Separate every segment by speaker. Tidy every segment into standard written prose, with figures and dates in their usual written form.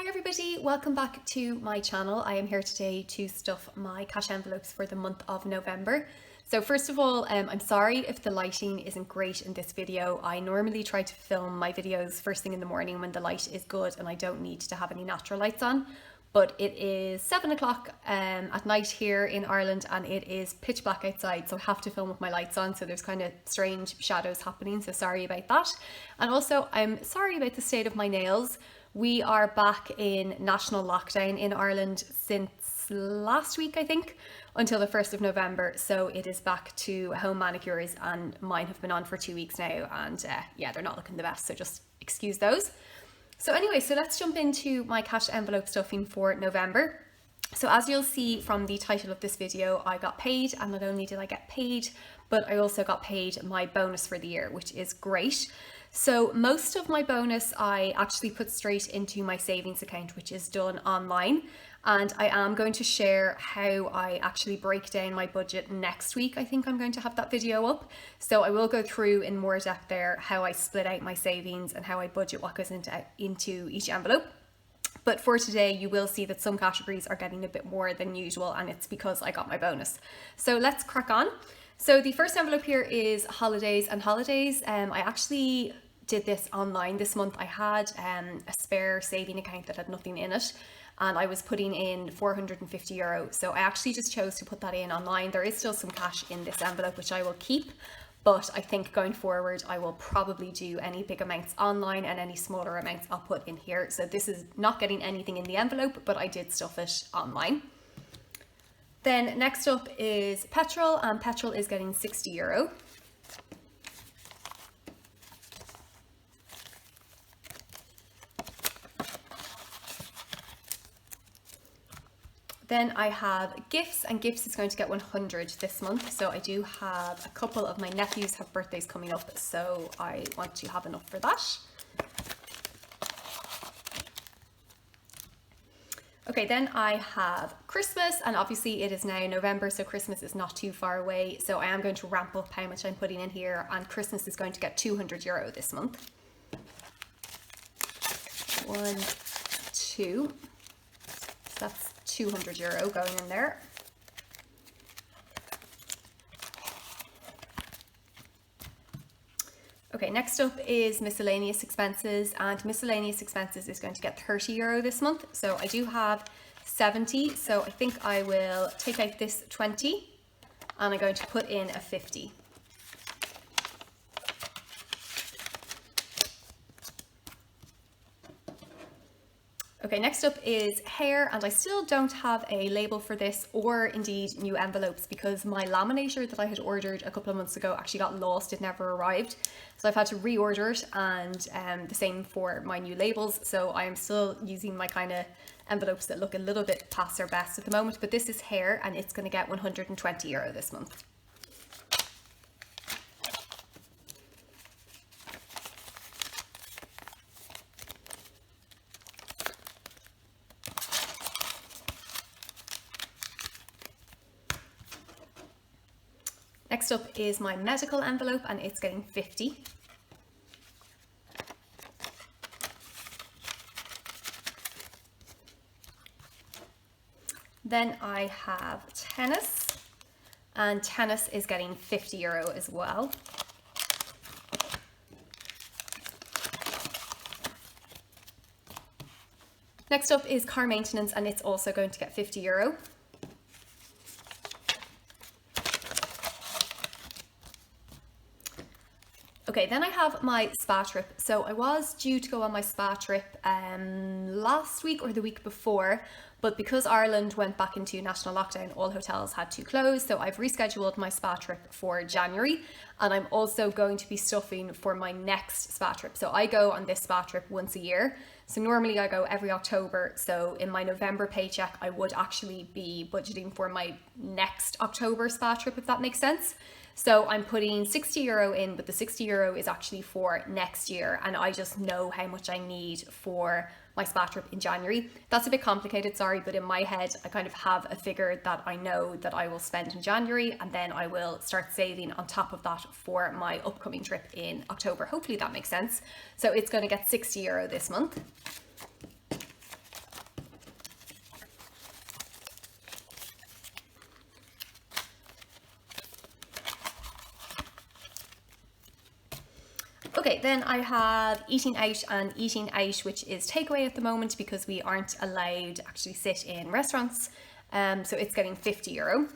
Speaker 1: Hi everybody, welcome back to my channel. I am here today to stuff my cash envelopes for the month of November. So first of all, I'm sorry if the lighting isn't great in this video. I normally try to film my videos first thing in the morning when the light is good and I don't need to have any natural lights on. But it is 7 o'clock at night here in Ireland and it is pitch black outside, so I have to film with my lights on, so there's kind of strange shadows happening, so sorry about that. And also I'm sorry about the state of my nails. We are back in national lockdown in Ireland since last week, I think, until the 1st of November. So it is back to home manicures and mine have been on for 2 weeks now and yeah, they're not looking the best, so just excuse those. So anyway, so let's jump into my cash envelope stuffing for November. So as you'll see from the title of this video, I got paid, and not only did I get paid, but I also got paid my bonus for the year, which is great. So most of my bonus I actually put straight into my savings account, which is done online. And I am going to share how I actually break down my budget next week. I think I'm going to have that video up. So I will go through in more depth there how I split out my savings and how I budget what goes into each envelope. But for today, you will see that some categories are getting a bit more than usual, and it's because I got my bonus. So let's crack on. So the first envelope here is holidays and holidays. I actually did this online this month. I had a spare saving account that had nothing in it, and I was putting in €450. So I actually just chose to put that in online. There is still some cash in this envelope, which I will keep. But I think going forward, I will probably do any big amounts online and any smaller amounts I'll put in here. So this is not getting anything in the envelope, but I did stuff it online. Then next up is petrol, and petrol is getting €60. Then I have gifts, and gifts is going to get 100 this month. So I do have a couple of my nephews have birthdays coming up, so I want to have enough for that. Okay, then I have Christmas, and obviously it is now November, so Christmas is not too far away. So I am going to ramp up how much I'm putting in here, and Christmas is going to get €200 this month. 1, 2, so that's €200 going in there. Okay, next up is miscellaneous expenses, and miscellaneous expenses is going to get €30 this month. So I do have 70, so I think I will take out this 20 and I'm going to put in a 50. Okay, next up is hair, and I still don't have a label for this or indeed new envelopes because my laminator that I had ordered a couple of months ago actually got lost. It never arrived. So I've had to reorder it, and the same for my new labels. So I am still using my kind of envelopes that look a little bit past their best at the moment, but this is hair and it's going to get €120 this month. Next up is my medical envelope, and it's getting 50. Then I have tennis, and tennis is getting €50 as well. Next up is car maintenance, and it's also going to get €50. Okay, then I have my spa trip. So I was due to go on my spa trip last week or the week before, but because Ireland went back into national lockdown, all hotels had to close. So I've rescheduled my spa trip for January, and I'm also going to be stuffing for my next spa trip. So I go on this spa trip once a year. So normally I go every October. So in my November paycheck, I would actually be budgeting for my next October spa trip, if that makes sense. So I'm putting €60 in, but the €60 is actually for next year, and I just know how much I need for my spa trip in January. That's a bit complicated, sorry, but in my head I kind of have a figure that I know that I will spend in January, and then I will start saving on top of that for my upcoming trip in October. Hopefully that makes sense. So it's going to get €60 this month. Okay, then I have eating out and eating out, which is takeaway at the moment because we aren't allowed to actually sit in restaurants. So it's getting €50.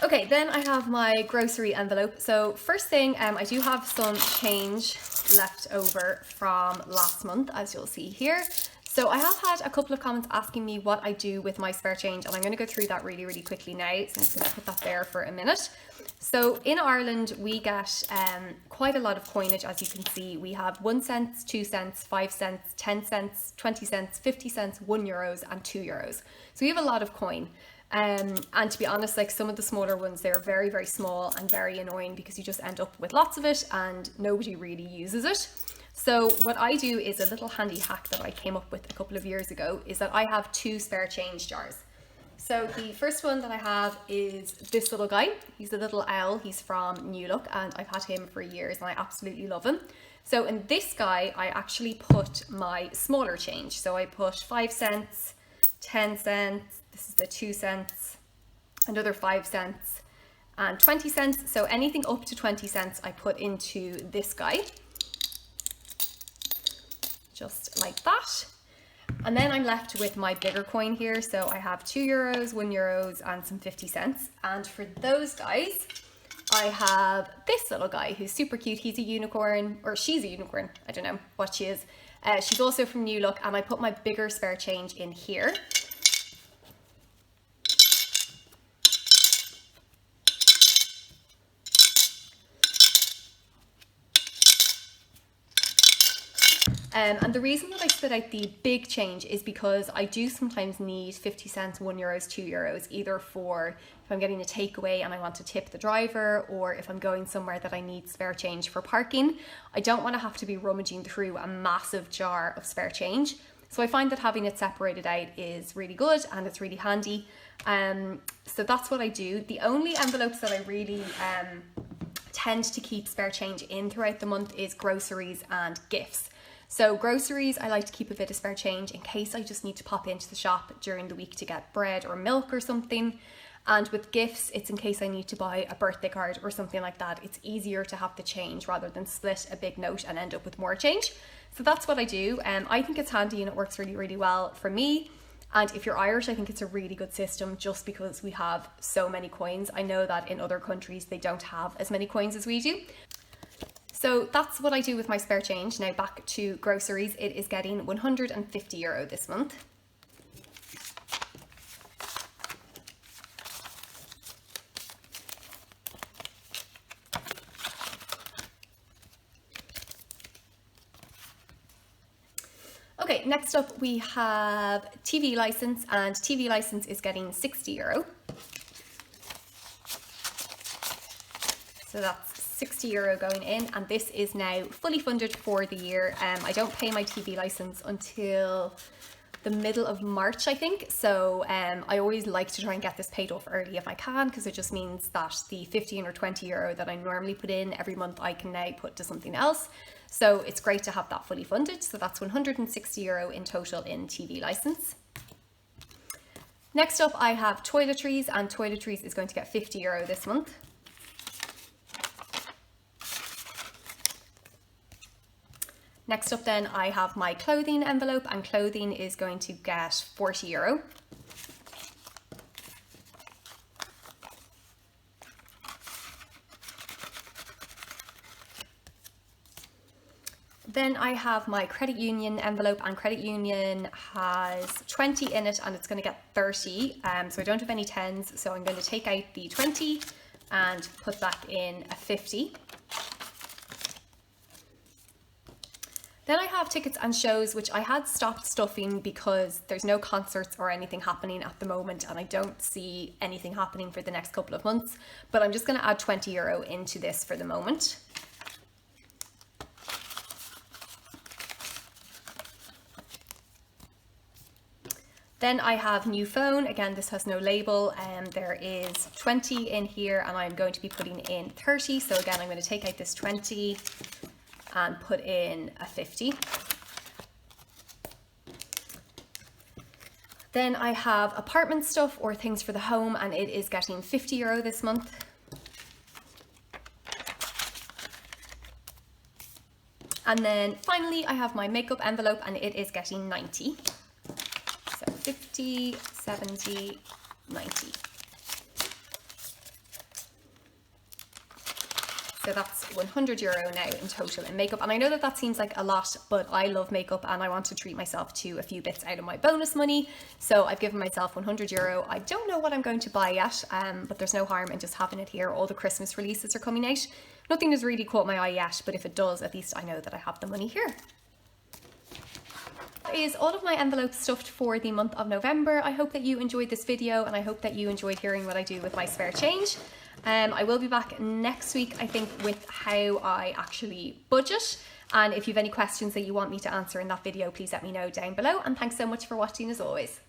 Speaker 1: Okay, then I have my grocery envelope. So first thing, I do have some change left over from last month, as you'll see here. So I have had a couple of comments asking me what I do with my spare change, and I'm going to go through that really, really quickly now. So I'm just going to put that there for a minute. So in Ireland, we get quite a lot of coinage, as you can see. We have 1 cent, 2 cents, 5 cents, 10 cents, 20 cents, 50 cents, €1 and €2. So we have a lot of coin. And to be honest, like some of the smaller ones, they're very, very small and very annoying because you just end up with lots of it and nobody really uses it. So what I do is a little handy hack that I came up with a couple of years ago is that I have 2 spare change jars. So the first one that I have is this little guy. He's a little owl. He's from New Look and I've had him for years and I absolutely love him. So in this guy, I actually put my smaller change. So I put 5 cents, 10 cents, this is the 2 cents, another 5 cents and 20 cents. So anything up to 20 cents I put into this guy. Just like that. And then I'm left with my bigger coin here. So I have €2, €1 and some 50 cents. And for those guys, I have this little guy who's super cute. He's a unicorn, or she's a unicorn. I don't know what she is. She's also from New Look and I put my bigger spare change in here. And the reason that I split out the big change is because I do sometimes need 50 cents, €1, €2, either for if I'm getting a takeaway and I want to tip the driver, or if I'm going somewhere that I need spare change for parking. I don't want to have to be rummaging through a massive jar of spare change. So I find that having it separated out is really good and it's really handy. So that's what I do. The only envelopes that I really tend to keep spare change in throughout the month is groceries and gifts. So groceries, I like to keep a bit of spare change in case I just need to pop into the shop during the week to get bread or milk or something. And with gifts, it's in case I need to buy a birthday card or something like that. It's easier to have the change rather than split a big note and end up with more change. So that's what I do. I think it's handy and it works really, really well for me. And if you're Irish, I think it's a really good system just because we have so many coins. I know that in other countries, they don't have as many coins as we do. So that's what I do with my spare change. Now back to groceries, it is getting €150 this month. Okay, next up we have TV license, and TV license is getting €60. So that's €60 going in, and this is now fully funded for the year. I don't pay my TV license until the middle of March, I think. So I always like to try and get this paid off early if I can, because it just means that the 15 or €20 that I normally put in every month, I can now put to something else. So it's great to have that fully funded. So that's €160 in total in TV license. Next up, I have toiletries, and toiletries is going to get €50 this month. Next up then, I have my clothing envelope, and clothing is going to get €40. Then I have my credit union envelope, and credit union has 20 in it and it's going to get 30. So I don't have any 10s, so I'm going to take out the 20 and put back in a 50. Then I have tickets and shows, which I had stopped stuffing because there's no concerts or anything happening at the moment and I don't see anything happening for the next couple of months, but I'm just going to add €20 into this for the moment. Then I have new phone. Again, this has no label, and there is 20 in here and I'm going to be putting in 30. So again, I'm going to take out this 20 and put in a 50. Then I have apartment stuff or things for the home, and it is getting €50 this month. And then finally I have my makeup envelope, and it is getting 90. So 50, 70, 90. So that's €100 now in total in makeup. And I know that that seems like a lot, but I love makeup and I want to treat myself to a few bits out of my bonus money. So I've given myself €100. I don't know what I'm going to buy yet, but there's no harm in just having it here. All the Christmas releases are coming out. Nothing has really caught my eye yet, but if it does, at least I know that I have the money here. That is all of my envelopes stuffed for the month of November. I hope that you enjoyed this video, and I hope that you enjoyed hearing what I do with my spare change. I will be back next week, I think, with how I actually budget. And if you have any questions that you want me to answer in that video, please let me know down below. And thanks so much for watching as always.